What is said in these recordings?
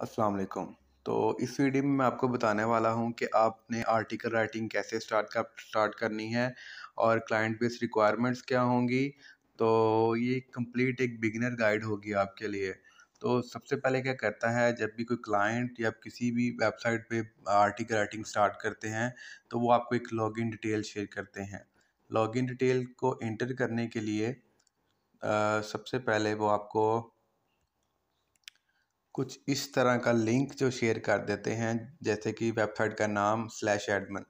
अस्सलाम वालेकुम। तो इस वीडियो में मैं आपको बताने वाला हूं कि आपने आर्टिकल राइटिंग कैसे स्टार्ट करनी है और क्लाइंट बेस रिक्वायरमेंट्स क्या होंगी। तो ये कंप्लीट एक बिगिनर गाइड होगी आपके लिए। तो सबसे पहले क्या करता है, जब भी कोई क्लाइंट या किसी भी वेबसाइट पे आर्टिकल राइटिंग स्टार्ट करते हैं तो वो आपको एक लॉगिन डिटेल शेयर करते हैं। लॉगिन डिटेल को एंटर करने के लिए सबसे पहले वो आपको कुछ इस तरह का लिंक जो शेयर कर देते हैं, जैसे कि वेबसाइट का नाम /admin।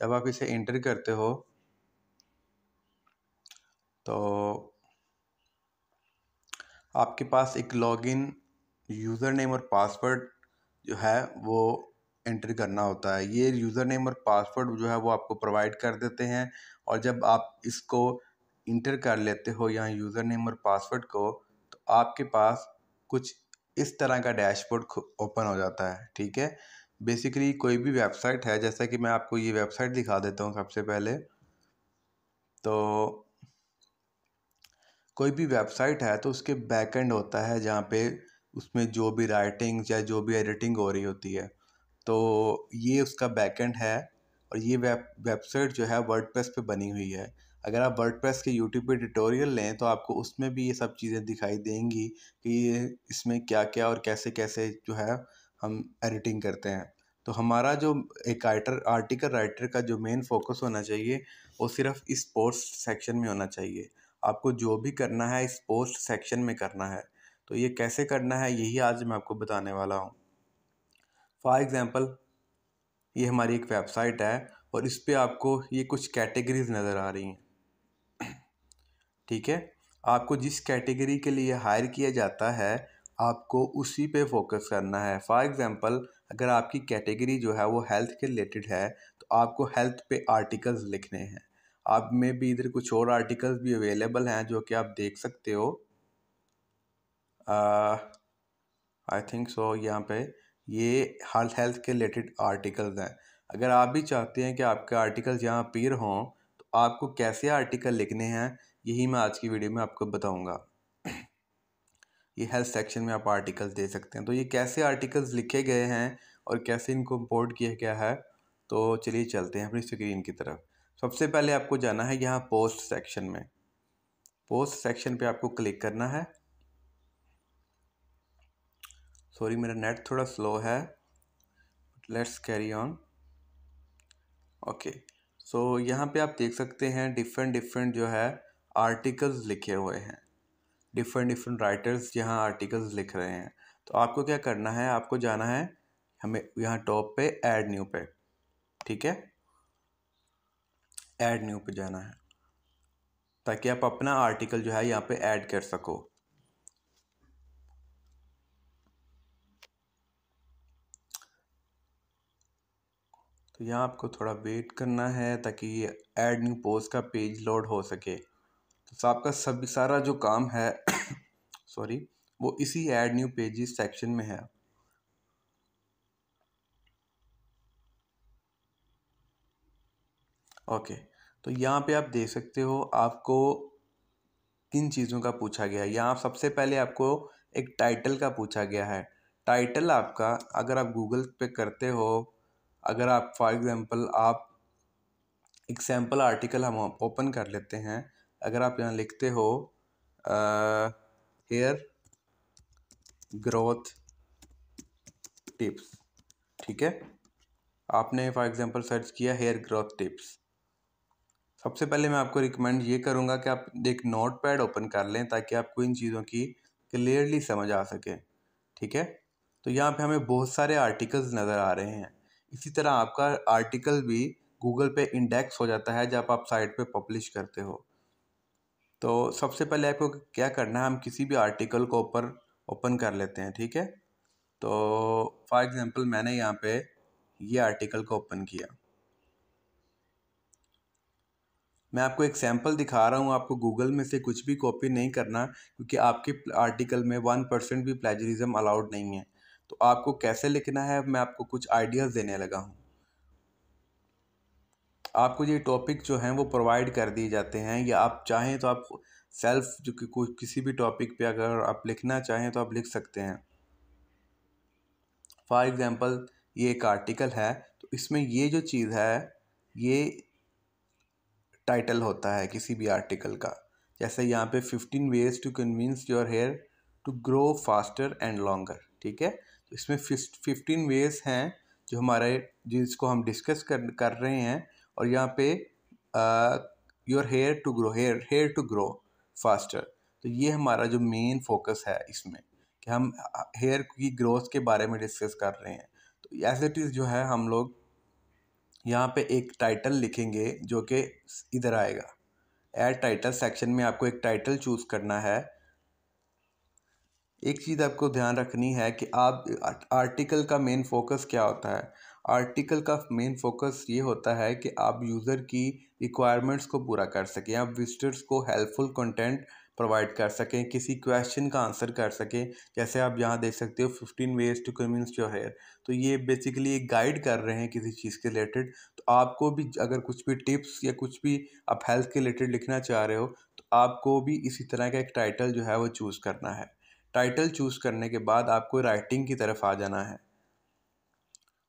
जब आप इसे एंटर करते हो तो आपके पास एक लॉगिन यूज़र नेम और पासवर्ड जो है वो एंटर करना होता है। ये यूज़र नेम और पासवर्ड जो है वो आपको प्रोवाइड कर देते हैं, और जब आप इसको इंटर कर लेते हो यहाँ यूज़र नेम और पासवर्ड को, तो आपके पास कुछ इस तरह का डैशबोर्ड ओपन हो जाता है। ठीक है, बेसिकली कोई भी वेबसाइट है, जैसा कि मैं आपको ये वेबसाइट दिखा देता हूँ सबसे पहले। तो कोई भी वेबसाइट है तो उसके बैकएंड होता है जहाँ पे उसमें जो भी राइटिंग या जो भी एडिटिंग हो रही होती है, तो ये उसका बैकएंड है। और ये वेबसाइट जो है वर्डप्रेस पे बनी हुई है। अगर आप वर्डप्रेस के यूट्यूब पे ट्यूटोरियल लें तो आपको उसमें भी ये सब चीज़ें दिखाई देंगी कि ये इसमें क्या क्या और कैसे कैसे जो है हम एडिटिंग करते हैं। तो हमारा जो एक आर्टिकल राइटर का जो मेन फोकस होना चाहिए वो सिर्फ इस पोस्ट सेक्शन में होना चाहिए। आपको जो भी करना है इस पोस्ट सेक्शन में करना है। तो ये कैसे करना है यही आज मैं आपको बताने वाला हूँ। फॉर एग्ज़ाम्पल, ये हमारी एक वेबसाइट है और इस पे आपको ये कुछ कैटेगरीज नज़र आ रही हैं। ठीक है, आपको जिस कैटेगरी के लिए हायर किया जाता है आपको उसी पे फोकस करना है। फॉर एग्ज़ाम्पल, अगर आपकी कैटेगरी जो है वो हेल्थ के रिलेटेड है तो आपको हेल्थ पे आर्टिकल्स लिखने हैं। आप में भी इधर कुछ और आर्टिकल्स भी अवेलेबल हैं जो कि आप देख सकते हो। आई थिंक सो यहाँ पे ये हेल्थ के रिलेटेड आर्टिकल्स हैं। अगर आप भी चाहते हैं कि आपके आर्टिकल्स यहाँ अपीयर हों तो आपको कैसे आर्टिकल लिखने हैं यही मैं आज की वीडियो में आपको बताऊंगा। ये हेल्थ सेक्शन में आप आर्टिकल्स दे सकते हैं। तो ये कैसे आर्टिकल्स लिखे गए हैं और कैसे इनको इंपोर्ट किया गया है, तो चलिए चलते हैं अपनी स्क्रीन की तरफ। सबसे पहले आपको जाना है यहाँ पोस्ट सेक्शन में। पोस्ट सेक्शन पे आपको क्लिक करना है। सॉरी, मेरा नेट थोड़ा स्लो है, लेट्स कैरी ऑन। ओके, सो यहाँ पे आप देख सकते हैं डिफरेंट जो है आर्टिकल्स लिखे हुए हैं। डिफरेंट राइटर्स यहाँ आर्टिकल्स लिख रहे हैं। तो आपको क्या करना है, आपको जाना है हमें यहाँ टॉप पे ऐड न्यू पे। ठीक है, ऐड न्यू पे जाना है ताकि आप अपना आर्टिकल जो है यहाँ पे ऐड कर सको। तो यहाँ आपको थोड़ा वेट करना है ताकि ये ऐड न्यू पोस्ट का पेज लोड हो सके। तो आपका सभी सारा जो काम है सॉरी, वो इसी ऐड न्यू पेजेस सेक्शन में है। ओके, तो यहाँ पे आप देख सकते हो आपको किन चीज़ों का पूछा गया है। यहाँ सबसे पहले आपको एक टाइटल का पूछा गया है। टाइटल आपका अगर आप गूगल पे करते हो, अगर आप फॉर एग्जांपल आप एक सैम्पल आर्टिकल हम ओपन कर लेते हैं। अगर आप यहाँ लिखते हो हेयर ग्रोथ टिप्स, ठीक है, आपने फॉर एग्जांपल सर्च किया हेयर ग्रोथ टिप्स। सबसे पहले मैं आपको रिकमेंड ये करूँगा कि आप एक नोट पैड ओपन कर लें ताकि आपको इन चीज़ों की क्लियरली समझ आ सके। ठीक है, तो यहाँ पे हमें बहुत सारे आर्टिकल्स नज़र आ रहे हैं। इसी तरह आपका आर्टिकल भी गूगल पे इंडेक्स हो जाता है जब आप साइट पे पब्लिश करते हो। तो सबसे पहले आपको क्या करना है, हम किसी भी आर्टिकल को ओपन कर लेते हैं। ठीक है, तो फॉर एग्ज़ाम्पल मैंने यहाँ पे ये आर्टिकल को ओपन किया। मैं आपको एक सैम्पल दिखा रहा हूँ, आपको गूगल में से कुछ भी कॉपी नहीं करना क्योंकि आपके आर्टिकल में 1% भी प्लेजरिज्म अलाउड नहीं है। तो आपको कैसे लिखना है मैं आपको कुछ आइडियाज़ देने लगा हूँ। आपको ये टॉपिक जो हैं वो प्रोवाइड कर दिए जाते हैं, या आप चाहें तो आप सेल्फ जो कि कोई किसी भी टॉपिक पे अगर आप लिखना चाहें तो आप लिख सकते हैं। फॉर एग्जांपल ये एक आर्टिकल है, तो इसमें ये जो चीज़ है ये टाइटल होता है किसी भी आर्टिकल का। जैसे यहाँ पे 15 ways to convince your hair to grow faster and longer, ठीक है। तो इसमें 15 वेज हैं जो हमारे जिसको हम डिस्कस कर रहे हैं। और यहाँ पे your hair to grow faster, तो ये हमारा जो मेन फोकस है इसमें कि हम हेयर की ग्रोथ के बारे में डिस्कस कर रहे हैं। तो एज इट इज़ जो है हम लोग यहाँ पे एक टाइटल लिखेंगे जो कि इधर आएगा। ऐड टाइटल सेक्शन में आपको एक टाइटल चूज़ करना है। एक चीज़ आपको ध्यान रखनी है कि आप आर्टिकल का मेन फोकस क्या होता है। आर्टिकल का मेन फोकस ये होता है कि आप यूज़र की रिक्वायरमेंट्स को पूरा कर सकें, आप विजिटर्स को हेल्पफुल कंटेंट प्रोवाइड कर सकें, किसी क्वेश्चन का आंसर कर सकें। जैसे आप यहाँ देख सकते हो 15 ways to convince your hair, तो ये बेसिकली एक गाइड कर रहे हैं किसी चीज़ के रिलेटेड। तो आपको भी अगर कुछ भी टिप्स या कुछ भी आप हेल्थ के रिलेटेड लिखना चाह रहे हो तो आपको भी इसी तरह का एक टाइटल जो है वो चूज़ करना है। टाइटल चूज़ करने के बाद आपको राइटिंग की तरफ आ जाना है।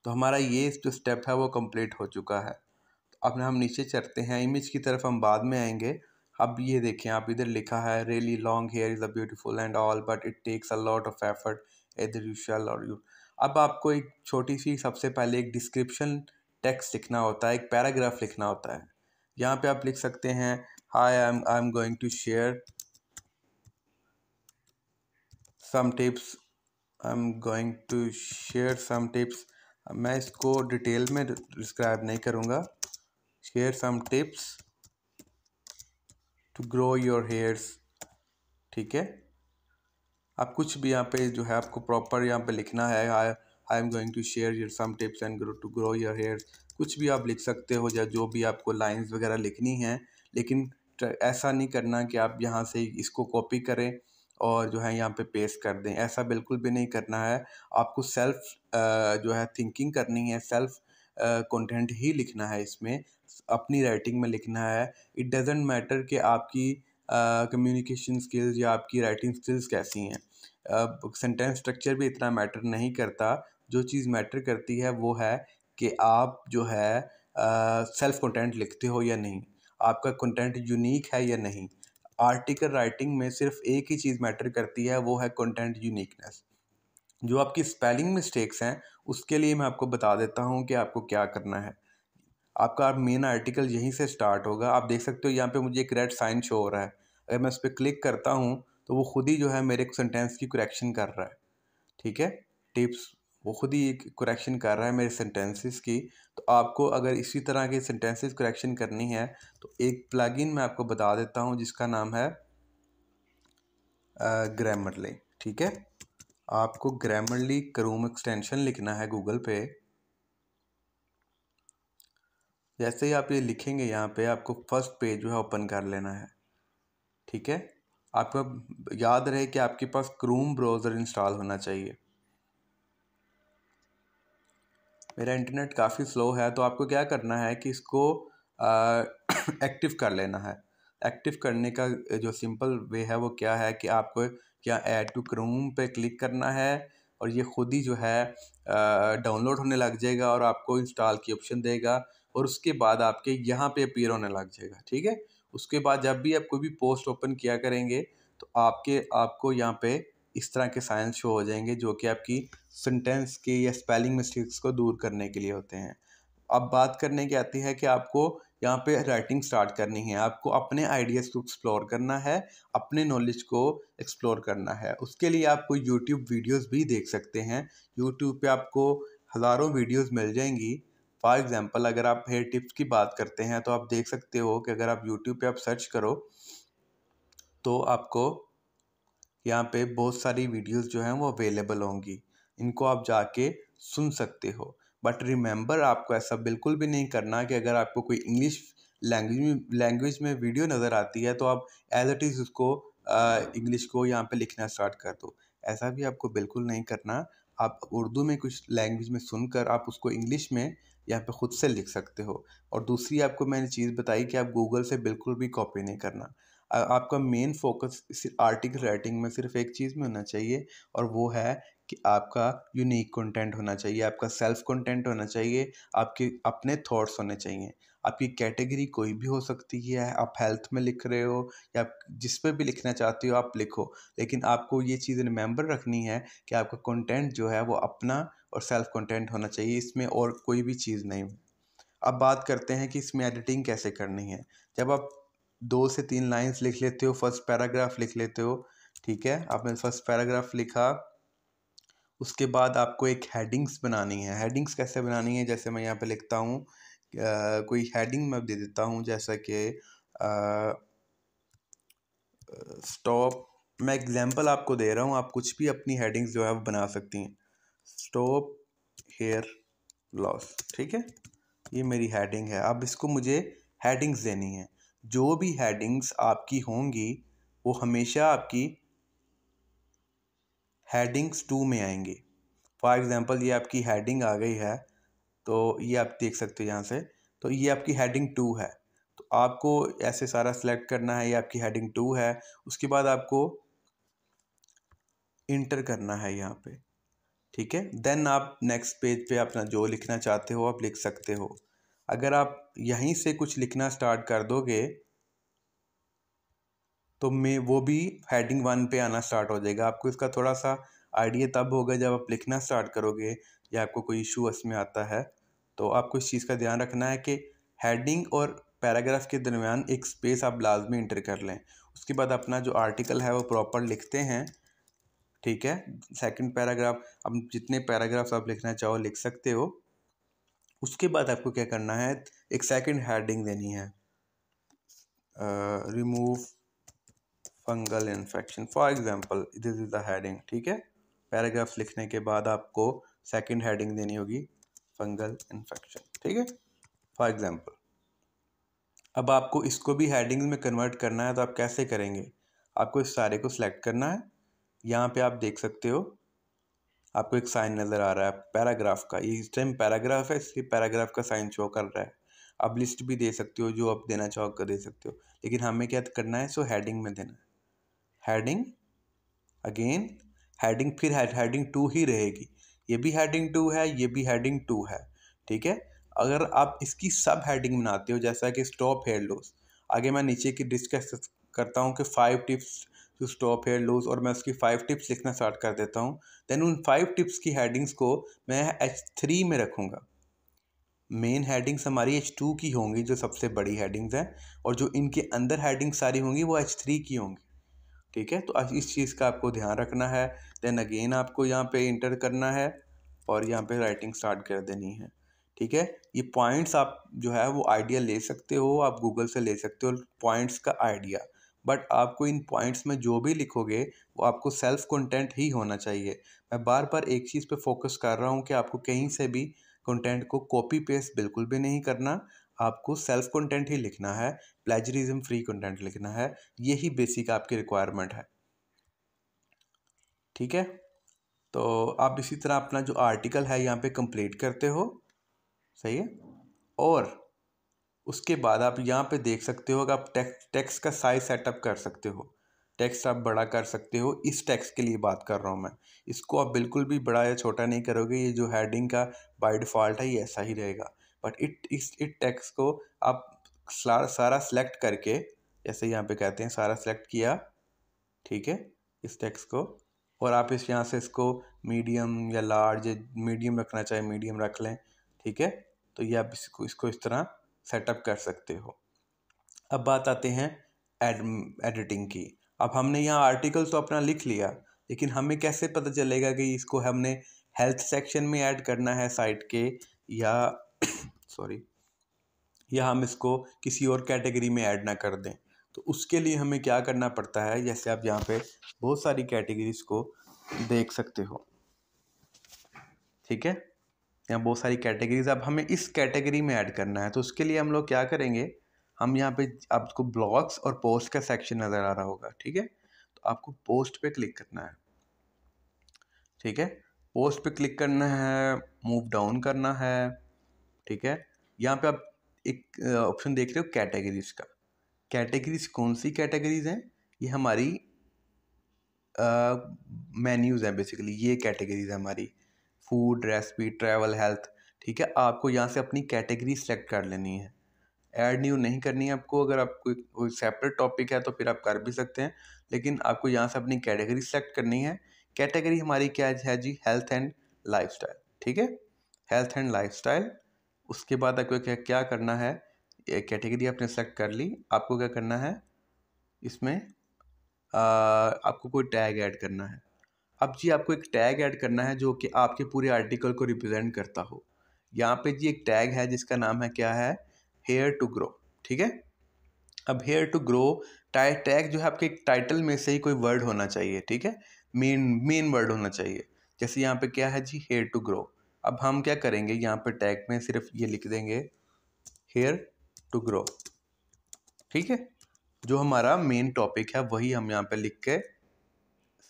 तो हमारा ये जो स्टेप है वो कंप्लीट हो चुका है। तो अब हम नीचे चलते हैं, इमेज की तरफ हम बाद में आएंगे। अब ये देखें, आप इधर लिखा है really long hair is a beautiful and all but it takes a lot of effort either you shall or you. अब आपको एक छोटी सी सबसे पहले एक डिस्क्रिप्शन टेक्स्ट लिखना होता है, एक पैराग्राफ लिखना होता है। यहाँ पे आप लिख सकते हैं hi I am going to share some tips, I am going to share some tips. मैं इसको डिटेल में डिस्क्राइब नहीं करूँगा। Share some tips to grow your hairs, ठीक है। आप कुछ भी यहाँ पे जो है आपको प्रॉपर यहाँ पे लिखना है। I am going to share your some tips and to grow your hairs, कुछ भी आप लिख सकते हो या जो भी आपको लाइंस वगैरह लिखनी है। लेकिन ऐसा नहीं करना कि आप यहाँ से इसको कॉपी करें और जो है यहाँ पे पेस्ट कर दें, ऐसा बिल्कुल भी नहीं करना है। आपको सेल्फ जो है थिंकिंग करनी है, सेल्फ कंटेंट ही लिखना है इसमें, अपनी राइटिंग में लिखना है। इट डजेंट मैटर कि आपकी कम्युनिकेशन स्किल्स या आपकी राइटिंग स्किल्स कैसी हैं। सेंटेंस स्ट्रक्चर भी इतना मैटर नहीं करता। जो चीज़ मैटर करती है वो है कि आप जो है सेल्फ कंटेंट लिखते हो या नहीं, आपका कंटेंट यूनिक है या नहीं। आर्टिकल राइटिंग में सिर्फ एक ही चीज़ मैटर करती है, वो है कंटेंट यूनिकनेस। जो आपकी स्पेलिंग मिस्टेक्स हैं उसके लिए मैं आपको बता देता हूँ कि आपको क्या करना है। आपका मेन आर्टिकल यहीं से स्टार्ट होगा। आप देख सकते हो यहाँ पे मुझे एक रेड साइन शो हो रहा है। अगर मैं उस पर क्लिक करता हूँ तो वो खुद ही जो है मेरे सेंटेंस की करेक्शन कर रहा है, ठीक है। टिप्स, वो खुद ही करेक्शन कर रहा है मेरे सेंटेंसेस की। तो आपको अगर इसी तरह के सेंटेंसेस करेक्शन करनी है तो एक प्लगइन मैं आपको बता देता हूँ जिसका नाम है ग्रामरली, ठीक है। आपको ग्रामरली क्रोम एक्सटेंशन लिखना है गूगल पे। जैसे ही आप ये लिखेंगे यहाँ पे आपको फर्स्ट पेज जो है ओपन कर लेना है, ठीक है। आपको याद रहे कि आपके पास क्रोम ब्राउज़र इंस्टॉल होना चाहिए। मेरा इंटरनेट काफ़ी स्लो है तो आपको क्या करना है कि इसको एक्टिव कर लेना है। एक्टिव करने का जो सिंपल वे है वो क्या है कि आपको क्या ऐड टू क्रोम पे क्लिक करना है और ये खुद ही जो है डाउनलोड होने लग जाएगा और आपको इंस्टॉल की ऑप्शन देगा और उसके बाद आपके यहाँ पे अपीयर होने लग जाएगा, ठीक है। उसके बाद जब भी आप कोई भी पोस्ट ओपन किया करेंगे तो आपको यहाँ पे इस तरह के साइन शो हो जाएंगे जो कि आपकी सेंटेंस के या स्पेलिंग मिस्टेक्स को दूर करने के लिए होते हैं। अब बात करने की आती है कि आपको यहाँ पे राइटिंग स्टार्ट करनी है, आपको अपने आइडियाज़ को एक्सप्लोर करना है, अपने नॉलेज को एक्सप्लोर करना है। उसके लिए आपको यूट्यूब वीडियोस भी देख सकते हैं। यूट्यूब पे आपको हज़ारों वीडियोस मिल जाएंगी। फॉर एग्जांपल अगर आप हेयर टिप्स की बात करते हैं तो आप देख सकते हो कि अगर आप यूट्यूब पे आप सर्च करो तो आपको यहाँ पे बहुत सारी वीडियोस जो हैं वो अवेलेबल होंगी, इनको आप जाके सुन सकते हो। बट रिमेंबर, आपको ऐसा बिल्कुल भी नहीं करना कि अगर आपको कोई इंग्लिश लैंग्वेज में वीडियो नज़र आती है तो आप एज इट इज़ उसको इंग्लिश को यहाँ पे लिखना स्टार्ट कर दो। ऐसा भी आपको बिल्कुल नहीं करना। आप उर्दू में कुछ लैंग्वेज में सुनकर आप उसको इंग्लिश में यहाँ पे ख़ुद से लिख सकते हो। और दूसरी आपको मैंने चीज़ बताई कि आप गूगल से बिल्कुल भी कॉपी नहीं करना। आपका मेन फोकस इस आर्टिकल राइटिंग में सिर्फ एक चीज़ में होना चाहिए और वो है कि आपका यूनिक कंटेंट होना चाहिए, आपका सेल्फ कंटेंट होना चाहिए, आपके अपने थॉट्स होने चाहिए। आपकी कैटेगरी कोई भी हो सकती है, आप हेल्थ में लिख रहे हो या आप जिस पे भी लिखना चाहते हो आप लिखो, लेकिन आपको ये चीज़ रिमेंबर रखनी है कि आपका कंटेंट जो है वो अपना और सेल्फ कंटेंट होना चाहिए, इसमें और कोई भी चीज़ नहीं। अब बात करते हैं कि इसमें एडिटिंग कैसे करनी है। जब आप 2 से 3 लाइन्स लिख लेते हो, फर्स्ट पैराग्राफ लिख लेते हो, ठीक है, आपने फर्स्ट पैराग्राफ लिखा, उसके बाद आपको एक हेडिंग्स बनानी है। हेडिंग्स कैसे बनानी है, जैसे मैं यहाँ पे लिखता हूँ, कोई हेडिंग मैं दे देता हूँ, जैसा कि स्टॉप, मैं एग्जांपल आपको दे रहा हूँ, आप कुछ भी अपनी हेडिंग्स जो है वो बना सकती हैं। स्टॉप हेयर लॉस, ठीक है, ये मेरी हेडिंग है। अब इसको मुझे हेडिंग्स देनी है। जो भी हेडिंग्स आपकी होंगी वो हमेशा आपकी हेडिंग्स 2 में आएंगी। फॉर एग्जांपल ये आपकी हेडिंग आ गई है, तो ये आप देख सकते हो यहाँ से, तो ये आपकी हेडिंग 2 है। तो आपको ऐसे सारा सिलेक्ट करना है, ये आपकी हेडिंग 2 है। उसके बाद आपको इंटर करना है यहाँ पे, ठीक है। देन आप नेक्स्ट पेज पे अपना जो लिखना चाहते हो आप लिख सकते हो। अगर आप यहीं से कुछ लिखना स्टार्ट कर दोगे तो मैं वो भी हेडिंग 1 पे आना स्टार्ट हो जाएगा। आपको इसका थोड़ा सा आइडिया तब होगा जब आप लिखना स्टार्ट करोगे या आपको कोई इशू इसमें आता है। तो आपको इस चीज़ का ध्यान रखना है कि हेडिंग और पैराग्राफ के दरमियान एक स्पेस आप लाजमी इंटर कर लें। उसके बाद अपना जो आर्टिकल है वो प्रॉपर लिखते हैं, ठीक है। सेकंड पैराग्राफ, अब जितने पैराग्राफ्स आप लिखना चाहो लिख सकते हो। उसके बाद आपको क्या करना है, एक सेकंड हेडिंग देनी है, remove fungal infection, for example this is the heading, ठीक है। पैराग्राफ्स लिखने के बाद आपको सेकंड हेडिंग देनी होगी, फंगल इन्फेक्शन, ठीक है, फॉर एग्जांपल। अब आपको इसको भी हेडिंग में कन्वर्ट करना है, तो आप कैसे करेंगे, आपको इस सारे को सिलेक्ट करना है। यहाँ पे आप देख सकते हो आपको एक साइन नज़र आ रहा है पैराग्राफ का, ये इस टाइम पैराग्राफ है इसलिए पैराग्राफ का साइन शो कर रहा है। आप लिस्ट भी दे सकते हो, जो आप देना चाहो कर दे सकते हो, लेकिन हमें क्या करना है, सो हेडिंग में देना है। हेडिंग अगेन, हेडिंग फिर हेडिंग 2 ही रहेगी, ये भी हेडिंग 2 है, ये भी हेडिंग 2 है, ठीक है। अगर आप इसकी सब हेडिंग बनाते हो, जैसा कि स्टॉप हेयर लॉस, आगे मैं नीचे की डिस्कस करता हूँ कि 5 tips to stop hair loss, और मैं उसकी 5 टिप्स लिखना स्टार्ट कर देता हूँ। देन उन 5 टिप्स की हेडिंग्स को मैं H3 में रखूँगा। मेन हेडिंग्स हमारी H2 की होंगी, जो सबसे बड़ी हेडिंग्स हैं, और जो इनके अंदर हेडिंग्स सारी होंगी वो H3 की होंगी, ठीक है। तो इस चीज़ का आपको ध्यान रखना है। देन अगेन आपको यहाँ पे इंटर करना है और यहाँ पे राइटिंग स्टार्ट कर देनी है, ठीक है। ये पॉइंट्स आप जो है वो आइडिया ले सकते हो, आप गूगल से ले सकते हो पॉइंट्स का आइडिया, बट आपको इन पॉइंट्स में जो भी लिखोगे वो आपको सेल्फ कंटेंट ही होना चाहिए। मैं बार बार एक चीज़ पे फोकस कर रहा हूँ कि आपको कहीं से भी कंटेंट को कॉपी पेस्ट बिल्कुल भी नहीं करना, आपको सेल्फ कंटेंट ही लिखना है, प्लेजरिज्म फ्री कंटेंट लिखना है, यही बेसिक आपकी रिक्वायरमेंट है, ठीक है। तो आप इसी तरह अपना जो आर्टिकल है यहाँ पे कंप्लीट करते हो, सही है। और उसके बाद आप यहाँ पे देख सकते हो कि आप टेक्स्ट का साइज सेटअप कर सकते हो, टेक्स्ट आप बड़ा कर सकते हो। इस टेक्स्ट के लिए बात कर रहा हूँ मैं, इसको आप बिल्कुल भी बड़ा या छोटा नहीं करोगे, ये जो हेडिंग का बाय डिफ़ॉल्ट है ये ऐसा ही रहेगा। बट इस टेक्स्ट को आप सारा सेलेक्ट करके, जैसे यहाँ पे कहते हैं सारा सेलेक्ट किया, ठीक है, इस टेक्स्ट को, और आप इस यहाँ से इसको मीडियम या लार्ज, मीडियम रखना चाहे मीडियम रख लें, ठीक है। तो ये आप इसको इस तरह सेटअप कर सकते हो। अब बात आते हैं एडिटिंग की। अब हमने यहाँ आर्टिकल तो अपना लिख लिया, लेकिन हमें कैसे पता चलेगा कि इसको हमने हेल्थ सेक्शन में ऐड करना है साइट के, या सॉरी, या हम इसको किसी और कैटेगरी में ऐड ना कर दें। तो उसके लिए हमें क्या करना पड़ता है, जैसे आप यहाँ पे बहुत सारी कैटेगरीज को देख सकते हो, ठीक है, यहाँ बहुत सारी कैटेगरीज, अब हमें इस कैटेगरी में ऐड करना है। तो उसके लिए हम लोग क्या करेंगे, हम यहाँ पे आपको ब्लॉग्स और पोस्ट का सेक्शन नज़र आ रहा होगा, ठीक है। तो आपको पोस्ट पे क्लिक करना है, ठीक है, पोस्ट पे क्लिक करना है, मूव डाउन करना है, ठीक है। यहाँ पे आप एक ऑप्शन देख रहे हो कैटेगरीज का। कैटेगरीज कौन सी कैटेगरीज हैं, ये हमारी मेन्यूज़ हैं बेसिकली, ये कैटेगरीज है हमारी, फूड, रेसिपी, ट्रैवल, हेल्थ। ठीक है, आपको यहाँ से अपनी कैटेगरी सेलेक्ट कर लेनी है, ऐड न्यू नहीं करनी है आपको। अगर आपको कोई सेपरेट टॉपिक है तो फिर आप कर भी सकते हैं, लेकिन आपको यहाँ से अपनी कैटेगरी सेलेक्ट करनी है। कैटेगरी हमारी क्या है जी, हेल्थ एंड लाइफस्टाइल। ठीक है, हेल्थ एंड लाइफस्टाइल। उसके बाद आपको क्या क्या करना है, कैटेगरी आपने सेलेक्ट कर ली, आपको क्या करना है इसमें, आपको कोई टैग ऐड करना है। अब जी आपको एक टैग ऐड करना है जो कि आपके पूरे आर्टिकल को रिप्रेजेंट करता हो। यहाँ पे जी एक टैग है जिसका नाम है, क्या है, हेयर टू ग्रो। ठीक है, अब हेयर टू ग्रो टैग जो है आपके टाइटल में से ही कोई वर्ड होना चाहिए। ठीक है, मेन वर्ड होना चाहिए। जैसे यहाँ पे क्या है जी, हेयर टू ग्रो। अब हम क्या करेंगे, यहाँ पे टैग में सिर्फ ये लिख देंगे, हेयर टू ग्रो। ठीक है, जो हमारा मेन टॉपिक है वही हम यहाँ पे लिख के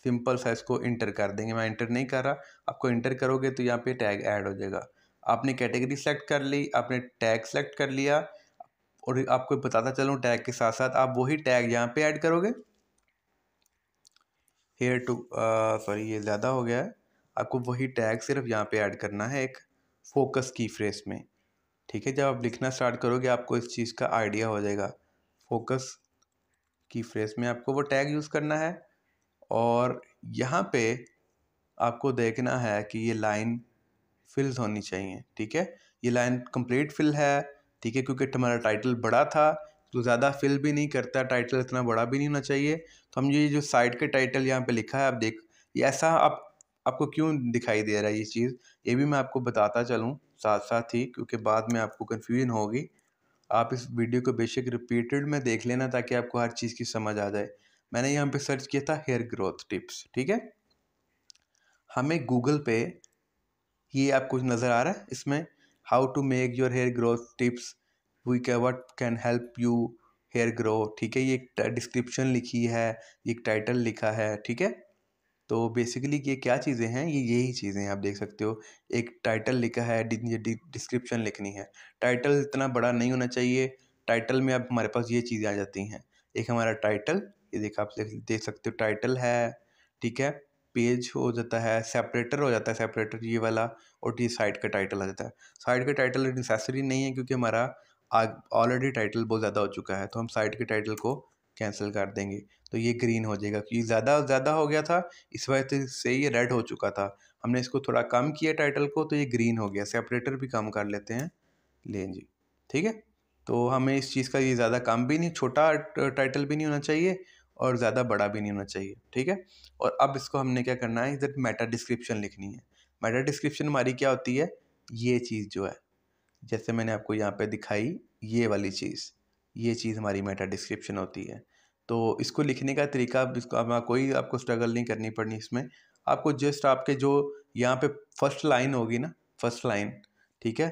सिंपल सा इसको इंटर कर देंगे। मैं इंटर नहीं कर रहा, आपको इंटर करोगे तो यहाँ पे टैग ऐड हो जाएगा। आपने कैटेगरी सेलेक्ट कर ली, आपने टैग सेलेक्ट कर लिया, और आपको बताता चलूँ टैग के साथ साथ आप वही टैग यहाँ पे ऐड करोगे, हेयर टू, सॉरी ये ज़्यादा हो गया है, आपको वही टैग सिर्फ यहाँ पे ऐड करना है एक फोकस की फ्रेज में। ठीक है, जब आप लिखना स्टार्ट करोगे आपको इस चीज़ का आइडिया हो जाएगा। फोकस की फ्रेज में आपको वो टैग यूज़ करना है, और यहाँ पे आपको देखना है कि ये लाइन फिल्स होनी चाहिए। ठीक है, ये लाइन कंप्लीट फिल है। ठीक है, क्योंकि हमारा टाइटल बड़ा था तो ज़्यादा फिल भी नहीं करता, टाइटल इतना बड़ा भी नहीं होना चाहिए। तो हम ये जो साइड के टाइटल यहाँ पे लिखा है, आप देख, ये ऐसा आपको क्यों दिखाई दे रहा है ये चीज़, ये भी मैं आपको बताता चलूँ साथ साथ ही, क्योंकि बाद में आपको कन्फ्यूजन होगी। आप इस वीडियो को बेशक रिपीटेड में देख लेना ताकि आपको हर चीज़ की समझ आ जाए। मैंने यहाँ पे सर्च किया था हेयर ग्रोथ टिप्स। ठीक है, हमें गूगल पे ये आपको नज़र आ रहा है इसमें, how to make your hair growth tips, we can what can help you hair grow. ठीक है, ये एक डिस्क्रिप्शन लिखी है, ये एक टाइटल लिखा है। ठीक है, तो बेसिकली ये क्या चीज़ें हैं, ये यही चीज़ें हैं, आप देख सकते हो। एक टाइटल लिखा है, डिस्क्रिप्शन लिखनी है। टाइटल इतना बड़ा नहीं होना चाहिए, टाइटल में अब हमारे पास ये चीज़ें आ जाती हैं। एक हमारा टाइटल, ये देखा आप देख सकते हो, टाइटल है। ठीक है, पेज हो जाता है, सेपरेटर हो जाता है, सेपरेटर ये वाला, और ये साइड का टाइटल आ जाता है। साइड का टाइटल नेसेसरी नहीं है क्योंकि हमारा ऑलरेडी टाइटल बहुत ज़्यादा हो चुका है, तो हम साइड के टाइटल को कैंसिल कर देंगे। तो ये ग्रीन हो जाएगा क्योंकि ज़्यादा हो गया था, इस वजह से ये रेड हो चुका था। हमने इसको थोड़ा कम किया टाइटल को तो ये ग्रीन हो गया। सेपरेटर भी कम कर लेते हैं, लें जी। ठीक है, तो हमें इस चीज़ का ये ज़्यादा कम भी नहीं, छोटा टाइटल भी नहीं होना चाहिए और ज़्यादा बड़ा भी नहीं होना चाहिए। ठीक है, और अब इसको हमने क्या करना है, इधर मेटा डिस्क्रिप्शन लिखनी है। मेटा डिस्क्रिप्शन हमारी क्या होती है, ये चीज़ जो है, जैसे मैंने आपको यहाँ पे दिखाई, ये वाली चीज़, ये चीज़ हमारी मेटा डिस्क्रिप्शन होती है। तो इसको लिखने का तरीका, इसको अब कोई आपको स्ट्रगल नहीं करनी पड़नी इसमें। आपको जस्ट आपके जो यहाँ पे फर्स्ट लाइन होगी ना, फर्स्ट लाइन, ठीक है,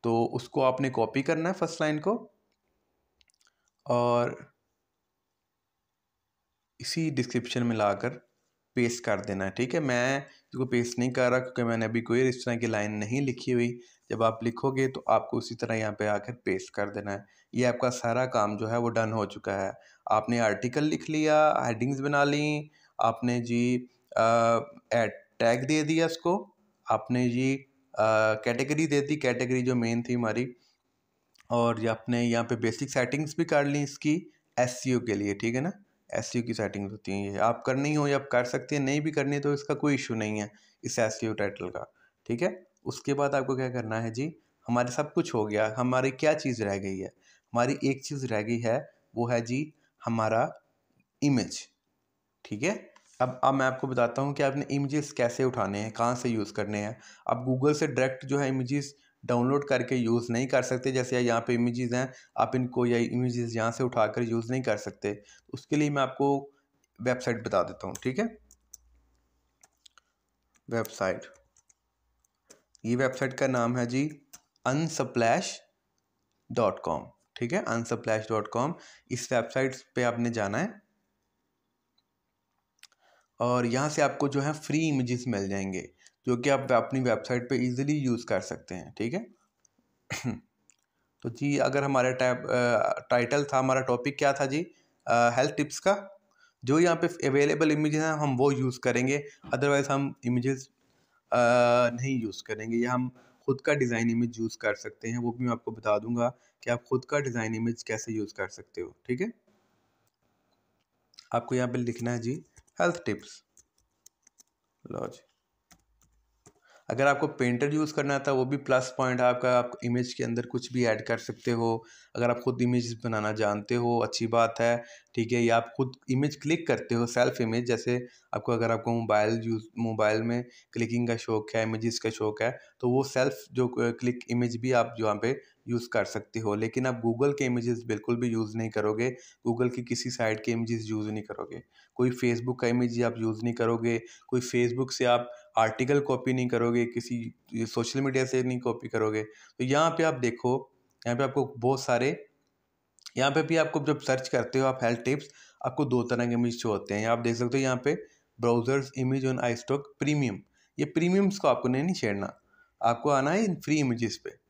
तो उसको आपने कॉपी करना है फर्स्ट लाइन को, और इसी डिस्क्रिप्शन में लाकर पेस्ट कर देना है। ठीक है, मैं इसको पेस्ट नहीं कर रहा क्योंकि मैंने अभी कोई इस तरह की लाइन नहीं लिखी हुई। जब आप लिखोगे तो आपको उसी तरह यहाँ पे आकर पेस्ट कर देना है। ये आपका सारा काम जो है वो डन हो चुका है। आपने आर्टिकल लिख लिया, हेडिंग्स बना ली, आपने जी टैग दे दिया इसको, आपने जी कैटेगरी दे दी, कैटेगरी जो मेन थी हमारी, और ये आपने यहाँ पे बेसिक सेटिंग्स भी कर ली इसकी एसईओ के लिए। ठीक है ना, एसईओ की सेटिंग्स होती हैं, ये आप करनी हो या आप कर सकते हैं, नहीं भी करनी तो इसका कोई इशू नहीं है इस एसईओ टाइटल का। ठीक है, उसके बाद आपको क्या करना है जी, हमारे सब कुछ हो गया, हमारी क्या चीज़ रह गई है, हमारी एक चीज़ रह गई है, वो है जी हमारा इमेज। ठीक है, अब मैं आपको बताता हूँ कि आपने इमेजेस कैसे उठाने हैं, कहाँ से यूज़ करने हैं। आप गूगल से डायरेक्ट जो है इमेजेस डाउनलोड करके यूज़ नहीं कर सकते। जैसे यहाँ पे इमेजेस हैं, आप इनको या इमेजेस यहाँ से उठाकर यूज़ नहीं कर सकते। उसके लिए मैं आपको वेबसाइट बता देता हूँ। ठीक है, वेबसाइट, ये वेबसाइट का नाम है जी unsplash.com। ठीक है, unsplash.com, इस वेबसाइट पे आपने जाना है और यहाँ से आपको जो है फ्री इमेजेस मिल जाएंगे जो कि आप अपनी वेबसाइट पे इजीली यूज़ कर सकते हैं। ठीक है, तो जी अगर हमारा टाइटल था, हमारा टॉपिक क्या था जी, हेल्थ टिप्स का, जो यहाँ पे अवेलेबल इमेजेस हैं हम वो यूज़ करेंगे, अदरवाइज़ हम इमेजेस नहीं यूज़ करेंगे, या हम खुद का डिज़ाइन इमेज यूज़ कर सकते हैं। वो भी मैं आपको बता दूंगा कि आप खुद का डिज़ाइन इमेज कैसे यूज़ कर सकते हो। ठीक है, आपको यहाँ पे लिखना है जी हेल्थ टिप्स। लो जी, अगर आपको पेंटर यूज़ करना था वो भी प्लस पॉइंट है आपका, आप इमेज के अंदर कुछ भी ऐड कर सकते हो। अगर आप खुद इमेज बनाना जानते हो अच्छी बात है, ठीक है। या आप खुद इमेज क्लिक करते हो, सेल्फ इमेज, जैसे आपको अगर आपको मोबाइल में क्लिकिंग का शौक है, इमेजेस का शौक है, तो वो सेल्फ जो क्लिक इमेज भी आप यहाँ पे यूज़ कर सकते हो। लेकिन आप गूगल के इमेजेस बिल्कुल भी यूज़ नहीं करोगे, गूगल की किसी साइट के इमेजेस यूज़ नहीं करोगे, कोई फेसबुक का इमेज आप यूज़ नहीं करोगे, कोई फेसबुक से आप आर्टिकल कॉपी नहीं करोगे, किसी सोशल मीडिया से नहीं कॉपी करोगे। तो यहाँ पे आप देखो, यहाँ पे आपको बहुत सारे, यहाँ पे भी आपको जब सर्च करते हो आप हेल्थ टिप्स, आपको दो तरह के इमेज शो होते हैं। यहाँ आप देख सकते हो, यहाँ पे browsers image on iStock premium, ये प्रीमियम्स को आपको नहीं छेड़ना, आपको आना है इन फ्री इमेजेस पे।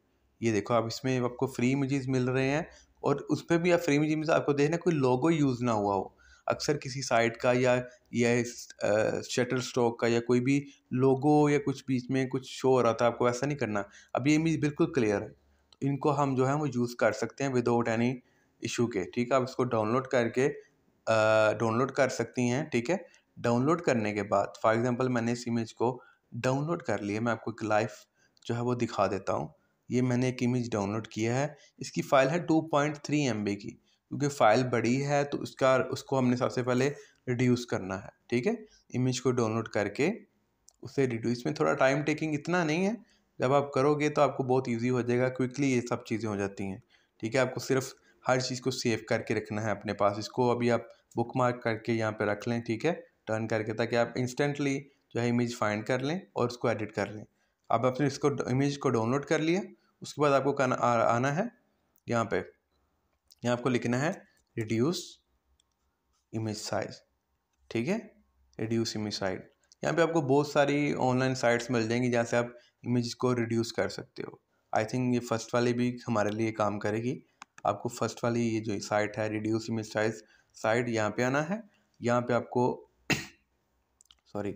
ये देखो, आप इसमें आपको फ्री इमेजेस मिल रहे हैं, और उस पर भी आप फ्री इमेज आपको देखना कोई लोगो यूज़ ना हुआ हो। अक्सर किसी साइट का या शटर स्टॉक का या कोई भी लोगो या कुछ बीच में कुछ शो हो रहा था, आपको ऐसा नहीं करना। अब ये इमेज बिल्कुल क्लियर है, तो इनको हम जो है वो यूज़ कर सकते हैं विदाउट एनी इशू के। ठीक है, आप इसको डाउनलोड करके डाउनलोड कर सकती हैं। ठीक है, डाउनलोड करने के बाद फॉर एग्जांपल मैंने इस इमेज को डाउनलोड कर लिया, मैं आपको एक लाइव जो है वो दिखा देता हूँ। ये मैंने एक इमेज डाउनलोड किया है, इसकी फ़ाइल है 2.3 MB की, क्योंकि फ़ाइल बड़ी है तो उसको हमने सबसे पहले रिड्यूस करना है। ठीक है, इमेज को डाउनलोड करके उसे रिड्यूस में थोड़ा टाइम टेकिंग इतना नहीं है, जब आप करोगे तो आपको बहुत ईजी हो जाएगा, क्विकली ये सब चीज़ें हो जाती हैं। ठीक है, आपको सिर्फ हर चीज़ को सेव करके रखना है अपने पास। इसको अभी आप बुक मार्क करके यहाँ पे रख लें, ठीक है, टर्न करके, ताकि आप इंस्टेंटली जो है इमेज फाइंड कर लें और उसको एडिट कर लें। अब आपने इसको इमेज को डाउनलोड कर लिया, उसके बाद आपको आना है यहाँ पे, यहाँ आपको लिखना है रिड्यूस इमेज साइज। ठीक है, रिड्यूस इमेज साइज। यहाँ पे आपको बहुत सारी ऑनलाइन साइट्स मिल जाएंगी जहाँ से आप इमेज को रिड्यूस कर सकते हो। आई थिंक ये फर्स्ट वाली भी हमारे लिए काम करेगी। आपको फर्स्ट वाली ये जो साइट है रिड्यूस इमेज साइज साइट, यहाँ पे आना है। यहाँ पे आपको सॉरी,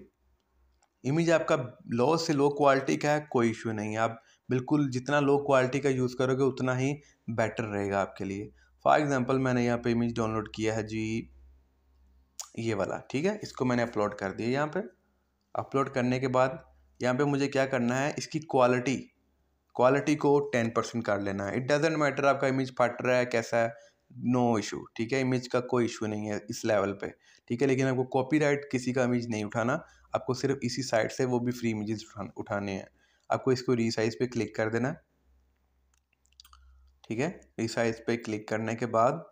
इमेज आपका लो से लो क्वालिटी का है, कोई इशू नहीं है, आप बिल्कुल जितना लो क्वालिटी का यूज़ करोगे उतना ही बेटर रहेगा आपके लिए। फॉर एग्जांपल मैंने यहाँ पे इमेज डाउनलोड किया है जी, ये वाला। ठीक है, इसको मैंने अपलोड कर दिया। यहाँ पे अपलोड करने के बाद यहाँ पे मुझे क्या करना है, इसकी क्वालिटी को 10% कर लेना है। इट डजेंट मैटर आपका इमेज फट रहा है कैसा है, नो इशू। ठीक है, इमेज का कोई इशू नहीं है इस लेवल पे। ठीक है, लेकिन आपको कॉपीराइट किसी का इमेज नहीं उठाना, आपको सिर्फ इसी साइट से वो भी फ्री इमेजेस उठाने हैं। आपको इसको रीसाइज पे क्लिक कर देना है। ठीक है, रीसाइज पे क्लिक करने के बाद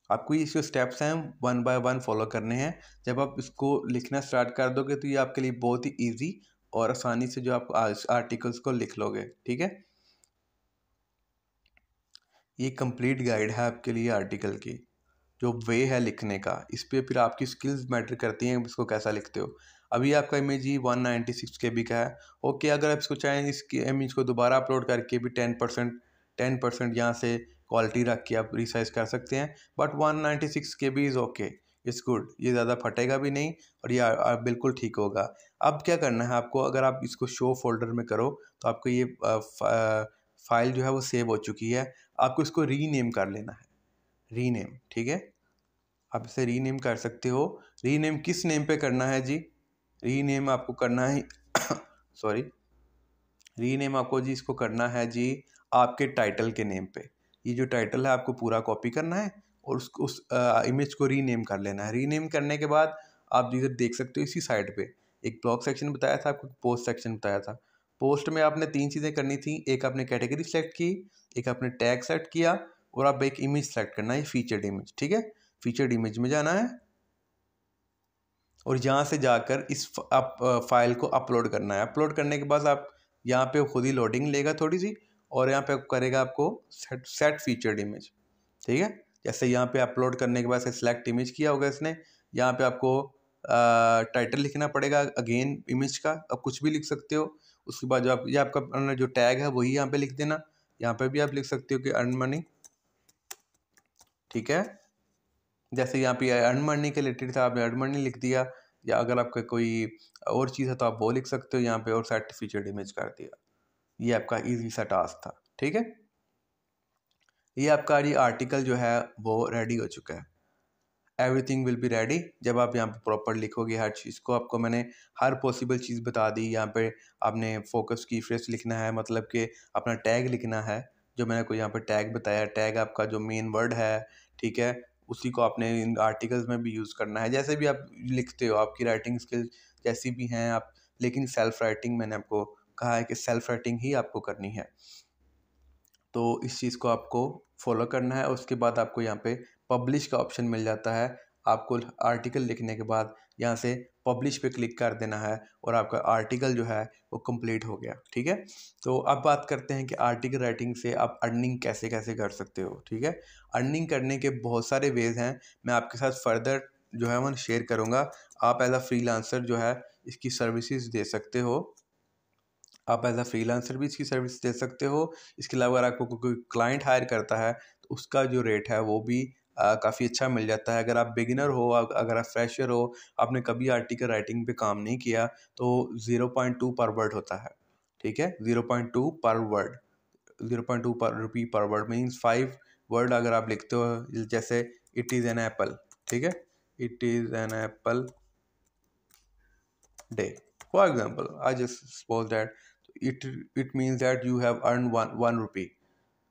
आपको ये जो स्टेप्स हैं 1 बाय 1 फॉलो करने हैं। जब आप इसको लिखना स्टार्ट कर दोगे तो ये आपके लिए बहुत ही ईजी और आसानी से जो आप आर्टिकल्स को लिख लोगे। ठीक है, ये कंप्लीट गाइड है आपके लिए आर्टिकल की, जो वे है लिखने का। इस पे फिर आपकी स्किल्स मैटर करती हैं, इसको कैसा लिखते हो। अभी आपका इमेज ही 196 KB का है। ओके, अगर आप इसको चाहें इसकी इमेज को दोबारा अपलोड करके भी 10% यहाँ से क्वालिटी रख के आप रिसाइज कर सकते हैं, but 196 KB is okay, it's good. ये ज़्यादा फटेगा भी नहीं और ये बिल्कुल ठीक होगा। अब क्या करना है आपको, अगर आप इसको शो फोल्डर में करो तो आपको ये फाइल जो है वो सेव हो चुकी है। आपको इसको रीनेम कर लेना है, रीनेम। ठीक है, आप इसे रीनेम कर सकते हो। रीनेम किस नेम पे करना है जी, रीनेम आपको करना है सॉरी, रीनेम आपको जी इसको करना है जी आपके टाइटल के नेम पे। ये जो टाइटल है आपको पूरा कॉपी करना है और उस इमेज को रीनेम कर लेना है। रीनेम करने के बाद आप इधर देख सकते हो इसी साइड पे एक ब्लॉग सेक्शन बताया था आपको, पोस्ट सेक्शन बताया था। पोस्ट में आपने 3 चीज़ें करनी थी, एक आपने कैटेगरी सेलेक्ट की, एक आपने टैग सेलेक्ट किया, और आप एक इमेज सेलेक्ट करना है, फीचर्ड इमेज। ठीक है, फीचर्ड इमेज में जाना है और यहाँ से जाकर इस फाइल को अपलोड करना है। अपलोड करने के बाद आप यहाँ पे खुद ही लोडिंग लेगा थोड़ी सी, और यहाँ पे करेगा आपको सेट फीचर्ड इमेज। ठीक है, जैसे यहाँ पे अपलोड करने के बाद से सिलेक्ट इमेज किया होगा इसने, यहाँ पे आपको टाइटल लिखना पड़ेगा अगेन इमेज का, आप कुछ भी लिख सकते हो। उसके बाद जो आप ये आपका जो टैग है वही यहाँ पे लिख देना। यहाँ पे भी आप लिख सकते हो कि अर्न मनी। ठीक है, जैसे यहाँ पे अर्न मनी के रिलेटेड था, आपने अर्न मनी लिख दिया, या अगर आपका कोई और चीज़ है तो आप वो लिख सकते हो यहाँ पे, और सेट फीचर्ड इमेज कर दिया। ये आपका इजी सा टास्क था, ठीक है। ये आपका ये आर्टिकल जो है वो रेडी हो चुका है। Everything will be ready. जब आप यहाँ पे प्रॉपर लिखोगे हर चीज़ को, आपको मैंने हर पॉसिबल चीज़ बता दी। यहाँ पे आपने फोकस की फ्रेज लिखना है, मतलब कि अपना टैग लिखना है, जो मैंने कोई यहाँ पे टैग बताया। टैग आपका जो मेन वर्ड है, ठीक है, उसी को आपने इन आर्टिकल्स में भी यूज़ करना है। जैसे भी आप लिखते हो, आपकी राइटिंग स्किल जैसी भी हैं आप, लेकिन सेल्फ राइटिंग मैंने आपको कहा है कि सेल्फ राइटिंग ही आपको करनी है। तो इस चीज़ को आपको फॉलो करना है। उसके बाद आपको यहाँ पे पब्लिश का ऑप्शन मिल जाता है। आपको आर्टिकल लिखने के बाद यहाँ से पब्लिश पे क्लिक कर देना है, और आपका आर्टिकल जो है वो कंप्लीट हो गया, ठीक है। तो अब बात करते हैं कि आर्टिकल राइटिंग से आप अर्निंग कैसे कैसे कर सकते हो, ठीक है। अर्निंग करने के बहुत सारे वेज हैं, मैं आपके साथ फर्दर जो है वो शेयर करूँगा। आप एज अ फ्रीलांसर जो है इसकी सर्विसेज दे सकते हो। आप एज अ फ्रीलांसर भी इसकी सर्विस दे सकते हो। इसके अलावा अगर आपको कोई क्लाइंट हायर करता है तो उसका जो रेट है वो भी काफ़ी अच्छा मिल जाता है। अगर आप बिगिनर हो, अगर आप फ्रेशर हो, आपने कभी आर्टिकल राइटिंग पे काम नहीं किया, तो 0.2 पर वर्ड होता है, ठीक है। 0.2 पर वर्ड, 0.2 पर रुपी पर वर्ड मीन्स 5 वर्ड अगर आप लिखते हो, जैसे इट इज़ एन एप्पल, ठीक है, it is an apple day, for example. I just suppose that it means that you have earned one rupee,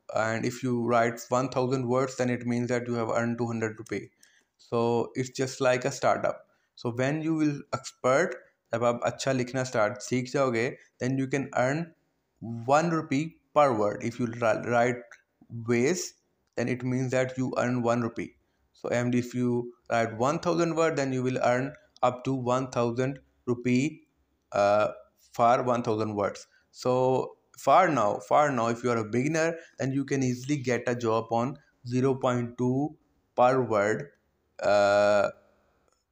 and if you write 1000 words, then it means that you have earned 200 rupee. So it's just like a startup. So when you will expert, जब आप अच्छा लिखना start सीख जाओगे, then you can earn 1 rupee per word. If you write ways, then it means that you earn 1 rupee. So and if you write 1000 word, then you will earn up to 1000 rupee uh, for 1000 words. So for now if you are a beginner, then you can easily get a job on 0.2 per word uh,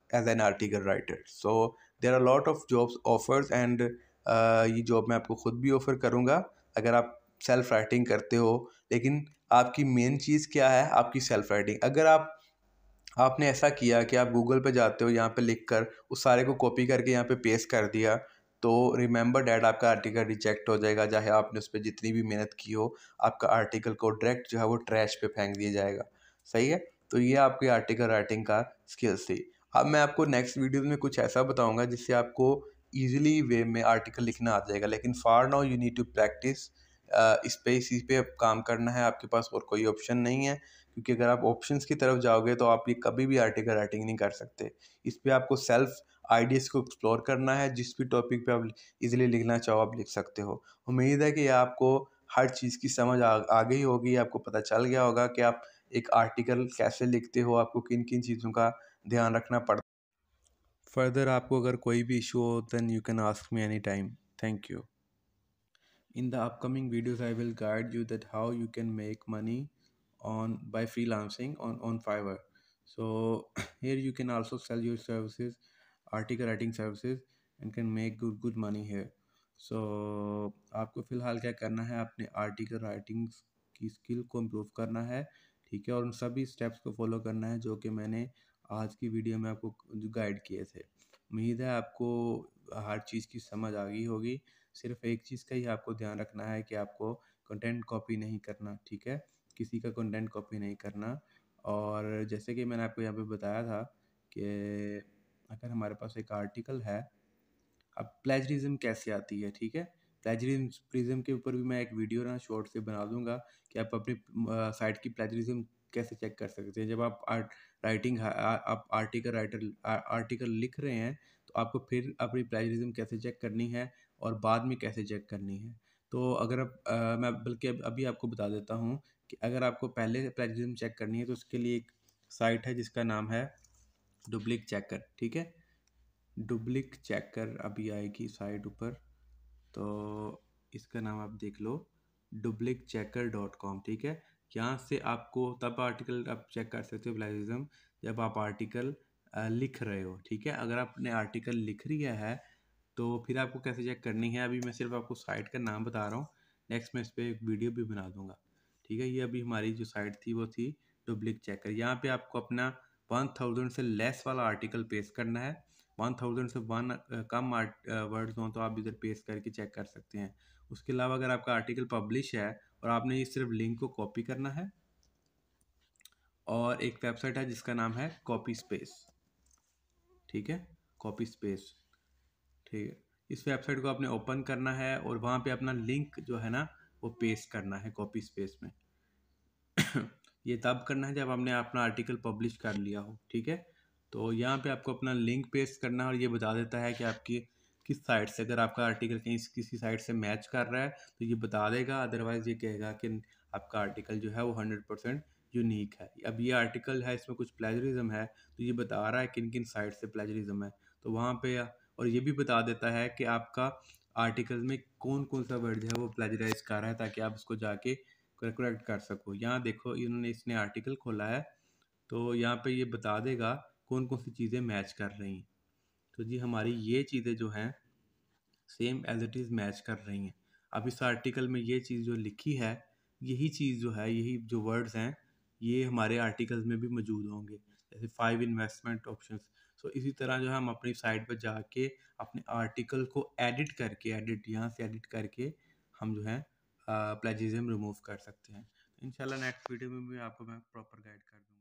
as an article writer. So there are a lot of jobs offers, and ये job मैं आपको खुद भी offer करूँगा अगर आप self writing करते हो। लेकिन आपकी मेन चीज़ क्या है? आपकी सेल्फ राइटिंग। अगर आपने ऐसा किया कि आप गूगल पे जाते हो, यहाँ पे लिख कर उस सारे को कॉपी करके यहाँ पे पेस्ट कर दिया, तो रिमेंबर डैट आपका आर्टिकल रिजेक्ट हो जाएगा। चाहे आपने उस पर जितनी भी मेहनत की हो, आपका आर्टिकल को डायरेक्ट जो है वो ट्रैश पे फेंक दिया जाएगा। सही है। तो ये आपकी आर्टिकल राइटिंग का स्किल्स थी। अब मैं आपको नेक्स्ट वीडियो में कुछ ऐसा बताऊंगा जिससे आपको ईजिली वे में आर्टिकल लिखना आ जाएगा। लेकिन for now you need to practice. इसी पे काम करना है, आपके पास और कोई ऑप्शन नहीं है, क्योंकि अगर आप ऑप्शंस की तरफ जाओगे तो आप ये कभी भी आर्टिकल राइटिंग नहीं कर सकते। इस पे आपको सेल्फ आइडियाज़ को एक्सप्लोर करना है। जिस भी टॉपिक पे आप इजीली लिखना चाहो आप लिख सकते हो। उम्मीद है कि आपको हर चीज़ की समझ आ गई होगी, आपको पता चल गया होगा कि आप एक आर्टिकल कैसे लिखते हो, आपको किन किन चीज़ों का ध्यान रखना पड़ता है। फर्दर आपको अगर कोई भी इशू हो, then you can ask me any time. Thank you. In the upcoming videos, I will guide you that how you can make money on by freelancing on Fiverr. So here you can also sell your services, article writing services, and can make good money here. So आपको फिलहाल क्या करना है, अपने article writing की skill को improve करना है, ठीक है, और उन सभी स्टेप्स को फॉलो करना है जो कि मैंने आज की वीडियो में आपको गाइड किए थे। उम्मीद है आपको हर चीज़ की समझ आ गई होगी। सिर्फ एक चीज़ का ही आपको ध्यान रखना है कि आपको कंटेंट कॉपी नहीं करना, ठीक है, किसी का कंटेंट कॉपी नहीं करना। और जैसे कि मैंने आपको यहाँ पे बताया था कि अगर हमारे पास एक आर्टिकल है, अब प्लेजरिज्म कैसे आती है, ठीक है, प्लेजरिज्म के ऊपर भी मैं एक वीडियो ना शॉर्ट से बना दूंगा कि आप अपनी साइट की प्लेजरिज्म कैसे चेक कर सकते हैं। जब आप आप आर्टिकल लिख रहे हैं, तो आपको फिर अपनी प्लेजरिज्म कैसे चेक करनी है और बाद में कैसे चेक करनी है। तो अगर मैं बल्कि अभी आपको बता देता हूँ कि अगर आपको पहले प्लेजरिज्म चेक करनी है तो उसके लिए एक साइट है जिसका नाम है डुप्लिक चेकर, ठीक है। डुप्लिक चेकर अभी आएगी साइट ऊपर, तो इसका नाम आप देख लो, duplicchecker.com, ठीक है। यहाँ से आपको तब आर्टिकल आप चेक कर सकते हो प्लेजरिज्म जब आप आर्टिकल लिख रहे हो, ठीक है। अगर आपने आर्टिकल लिख लिया है तो फिर आपको कैसे चेक करनी है, अभी मैं सिर्फ आपको साइट का नाम बता रहा हूँ। नेक्स्ट मैं इस पर एक वीडियो भी बना दूंगा, ठीक है। ये अभी हमारी जो साइट थी वो थी डुप्लिक चेकर। यहाँ पे आपको अपना 1000 से लेस वाला आर्टिकल पेस्ट करना है। 1000 से वन कम वर्ड्स हों तो आप इधर पेस्ट करके चेक कर सकते हैं। उसके अलावा अगर आपका आर्टिकल पब्लिश है और आपने ये सिर्फ लिंक को कॉपी करना है, और एक वेबसाइट है जिसका नाम है कॉपी स्पेस, ठीक है, कॉपी स्पेस, ठीक है। इस वेबसाइट को आपने ओपन करना है और वहाँ पे अपना लिंक जो है ना वो पेस्ट करना है कॉपी स्पेस में। ये तब करना है जब आपने अपना आर्टिकल पब्लिश कर लिया हो, ठीक है। तो यहाँ पे आपको अपना लिंक पेस्ट करना है और ये बता देता है कि आपकी किस साइट से, अगर आपका आर्टिकल कहीं किसी साइट से मैच कर रहा है तो ये बता देगा, अदरवाइज़ ये कहेगा कि आपका आर्टिकल जो है वो 100% यूनिक है। अब ये आर्टिकल है, इसमें कुछ प्लेजरिज्म है तो ये बता रहा है किन किन साइट से प्लेजरिज्म है, तो वहाँ पे और ये भी बता देता है कि आपका आर्टिकल में कौन कौन सा वर्ड है वो प्लेजराइज कर रहा है, ताकि आप उसको जाके करेक्ट कर सको। यहाँ देखो इसने आर्टिकल खोला है तो यहाँ पे ये बता देगा कौन कौन सी चीज़ें मैच कर रही हैं। तो जी हमारी ये चीज़ें जो हैं same as it is match कर रही हैं। अब इस आर्टिकल में ये चीज़ जो लिखी है, यही चीज़ जो है, यही जो वर्ड्स हैं, ये हमारे आर्टिकल्स में भी मौजूद होंगे, जैसे 5 इन्वेस्टमेंट ऑप्शंस। सो इसी तरह जो है हम अपनी साइट पर जाके अपने आर्टिकल को एडिट करके, यहाँ से एडिट करके हम जो है प्लेजरिज्म रिमूव कर सकते हैं। इंशाल्लाह नेक्स्ट वीडियो में भी आपको मैं प्रॉपर गाइड कर दूँगा।